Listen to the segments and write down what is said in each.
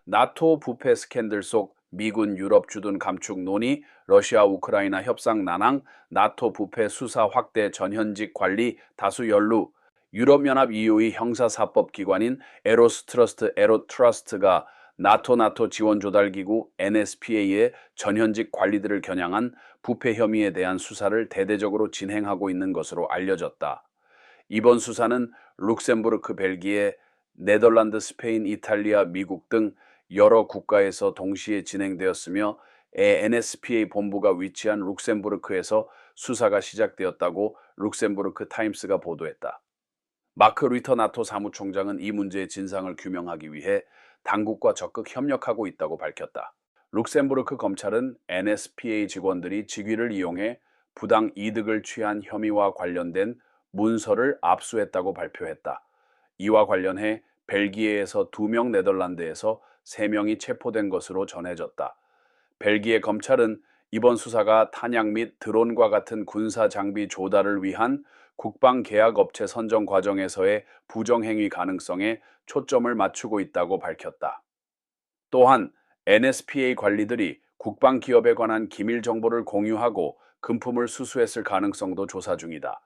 나토 부패 스캔들 속 미군 유럽 주둔 감축 논의, 러시아 우크라이나 협상 난항, 나토 부패 수사 확대 전현직 관리 다수 연루, 유럽연합 EU의 형사사법기관인 에로트러스트가 나토 지원 조달기구 NSPA의 전현직 관리들을 겨냥한 부패 혐의에 대한 수사를 대대적으로 진행하고 있는 것으로 알려졌다. 이번 수사는 룩셈부르크, 벨기에, 네덜란드, 스페인, 이탈리아, 미국 등 여러 국가에서 동시에 진행되었으며 NSPA 본부가 위치한 룩셈부르크에서 수사가 시작되었다고 룩셈부르크 타임스가 보도했다. 마크 류터 나토 사무총장은 이 문제의 진상을 규명하기 위해 당국과 적극 협력하고 있다고 밝혔다. 룩셈부르크 검찰은 NSPA 직원들이 직위를 이용해 부당 이득을 취한 혐의와 관련된 문서를 압수했다고 발표했다. 이와 관련해 벨기에에서 2명, 네덜란드에서 3명이 체포된 것으로 전해졌다. 벨기에 검찰은 이번 수사가 탄약 및 드론과 같은 군사 장비 조달을 위한 국방계약업체 선정 과정에서의 부정행위 가능성에 초점을 맞추고 있다고 밝혔다. 또한 NSPA 관리들이 국방기업에 관한 기밀 정보를 공유하고 금품을 수수했을 가능성도 조사 중이다.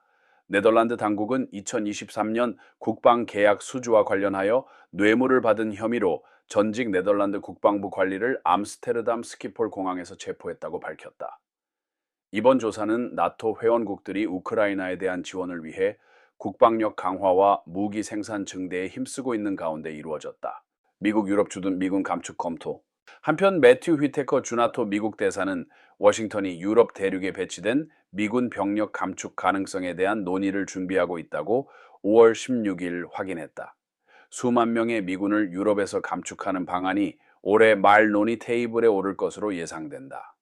네덜란드 당국은 2023년 국방계약 수주와 관련하여 뇌물을 받은 혐의로 전직 네덜란드 국방부 관리를 암스테르담 스키폴 공항에서 체포했다고 밝혔다. 이번 조사는 나토 회원국들이 우크라이나에 대한 지원을 위해 국방력 강화와 무기 생산 증대에 힘쓰고 있는 가운데 이루어졌다. 미국 유럽 주둔 미군 감축 검토. 한편 매튜 휘테커 주나토 미국 대사는 워싱턴이 유럽 대륙에 배치된 미군 병력 감축 가능성에 대한 논의를 준비하고 있다고 5월 16일 확인했다. 수만 명의 미군을 유럽에서 감축하는 방안이 올해 말 논의 테이블에 오를 것으로 예상된다.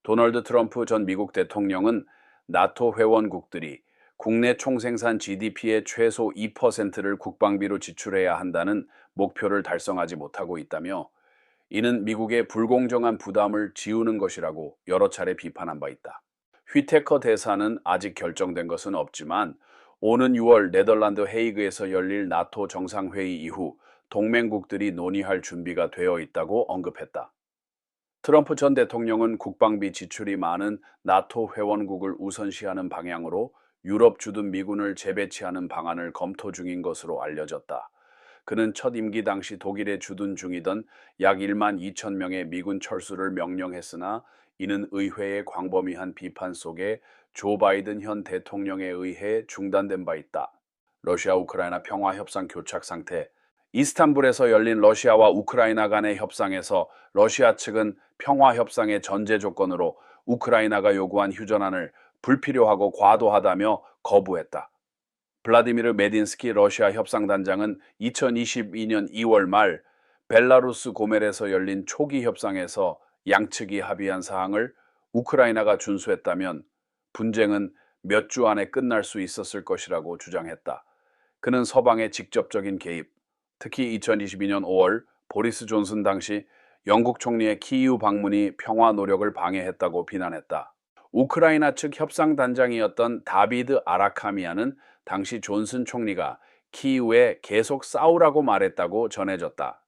도널드 트럼프 전 미국 대통령은 나토 회원국들이 국내 총생산 GDP의 최소 2%를 국방비로 지출해야 한다는 목표를 달성하지 못하고 있다며 이는 미국의 불공정한 부담을 지우는 것이라고 여러 차례 비판한 바 있다. 휘테커 대사는 아직 결정된 것은 없지만 오는 6월 네덜란드 헤이그에서 열릴 나토 정상회의 이후 동맹국들이 논의할 준비가 되어 있다고 언급했다. 트럼프 전 대통령은 국방비 지출이 많은 나토 회원국을 우선시하는 방향으로 유럽 주둔 미군을 재배치하는 방안을 검토 중인 것으로 알려졌다. 그는 첫 임기 당시 독일에 주둔 중이던 약 1만 2천 명의 미군 철수를 명령했으나 이는 의회의 광범위한 비판 속에 조 바이든 현 대통령에 의해 중단된 바 있다. 러시아 우크라이나 평화협상 교착 상태. 이스탄불에서 열린 러시아와 우크라이나 간의 협상에서 러시아 측은 평화협상의 전제 조건으로 우크라이나가 요구한 휴전안을 불필요하고 과도하다며 거부했다. 블라디미르 메딘스키 러시아 협상단장은 2022년 2월 말 벨라루스 고멜에서 열린 초기 협상에서 양측이 합의한 사항을 우크라이나가 준수했다면 분쟁은 몇 주 안에 끝날 수 있었을 것이라고 주장했다. 그는 서방의 직접적인 개입, 특히 2022년 5월 보리스 존슨 당시 영국 총리의 키이우 방문이 평화 노력을 방해했다고 비난했다. 우크라이나 측 협상단장이었던 다비드 아라카미아는 당시 존슨 총리가 키이우에 계속 싸우라고 말했다고 전해졌다.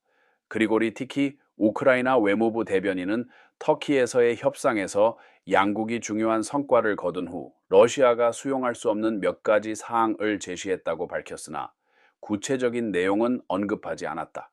그리고리 티키 우크라이나 외무부 대변인은 터키에서의 협상에서 양국이 중요한 성과를 거둔 후 러시아가 수용할 수 없는 몇 가지 사항을 제시했다고 밝혔으나 구체적인 내용은 언급하지 않았다.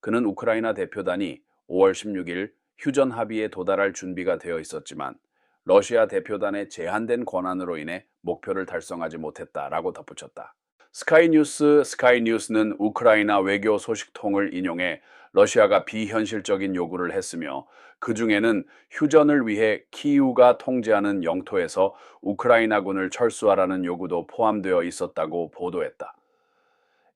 그는 우크라이나 대표단이 5월 16일 휴전 합의에 도달할 준비가 되어 있었지만 러시아 대표단의 제한된 권한으로 인해 목표를 달성하지 못했다라고 덧붙였다. 스카이뉴스는 우크라이나 외교 소식통을 인용해 러시아가 비현실적인 요구를 했으며 그 중에는 휴전을 위해 키이우가 통제하는 영토에서 우크라이나군을 철수하라는 요구도 포함되어 있었다고 보도했다.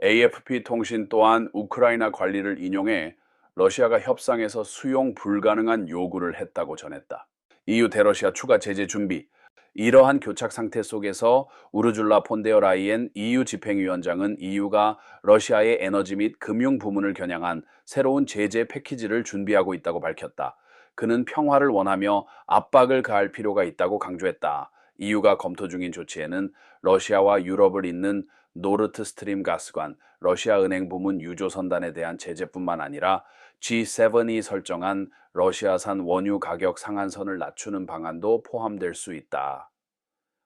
AFP 통신 또한 우크라이나 관리를 인용해 러시아가 협상에서 수용 불가능한 요구를 했다고 전했다. EU 대러시아 추가 제재 준비. 이러한 교착 상태 속에서 우르줄라 폰데어 라이엔 EU 집행위원장은 EU가 러시아의 에너지 및 금융 부문을 겨냥한 새로운 제재 패키지를 준비하고 있다고 밝혔다. 그는 평화를 원하며 압박을 가할 필요가 있다고 강조했다. EU가 검토 중인 조치에는 러시아와 유럽을 잇는 노르트 스트림 가스관, 러시아 은행 부문 유조 선단에 대한 제재뿐만 아니라 G7이 설정한 러시아산 원유 가격 상한선을 낮추는 방안도 포함될 수 있다.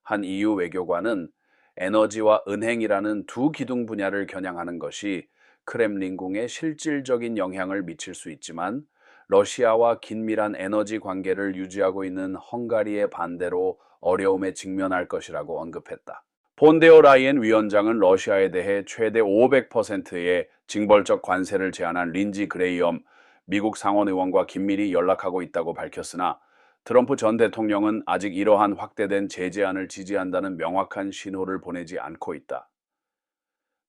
한 EU 외교관은 에너지와 은행이라는 두 기둥 분야를 겨냥하는 것이 크렘린궁에 실질적인 영향을 미칠 수 있지만 러시아와 긴밀한 에너지 관계를 유지하고 있는 헝가리의 반대로 어려움에 직면할 것이라고 언급했다. 폰데어 라이엔 위원장은 러시아에 대해 최대 500%의 징벌적 관세를 제한한 린지 그레이엄 미국 상원의원과 긴밀히 연락하고 있다고 밝혔으나 트럼프 전 대통령은 아직 이러한 확대된 제재안을 지지한다는 명확한 신호를 보내지 않고 있다.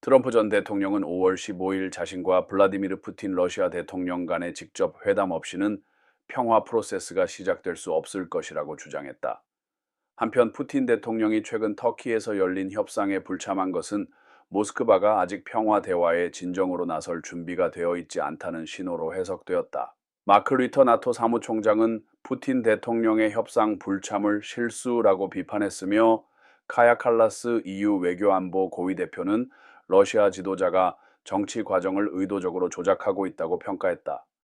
트럼프 전 대통령은 5월 15일 자신과 블라디미르 푸틴 러시아 대통령 간의 직접 회담 없이는 평화 프로세스가 시작될 수 없을 것이라고 주장했다. 한편 푸틴 대통령이 최근 터키에서 열린 협상에 불참한 것은 모스크바가 아직 평화 대화에 진정으로 나설 준비가 되어 있지 않다는 신호로 해석되었다. 마크 리터 나토 사무총장은 푸틴 대통령의 협상 불참을 실수라고 비판했으며 카야 칼라스 EU 외교안보 고위 대표는 러시아 지도자가 정치 과정을 의도적으로 조작하고 있다고 평가했다.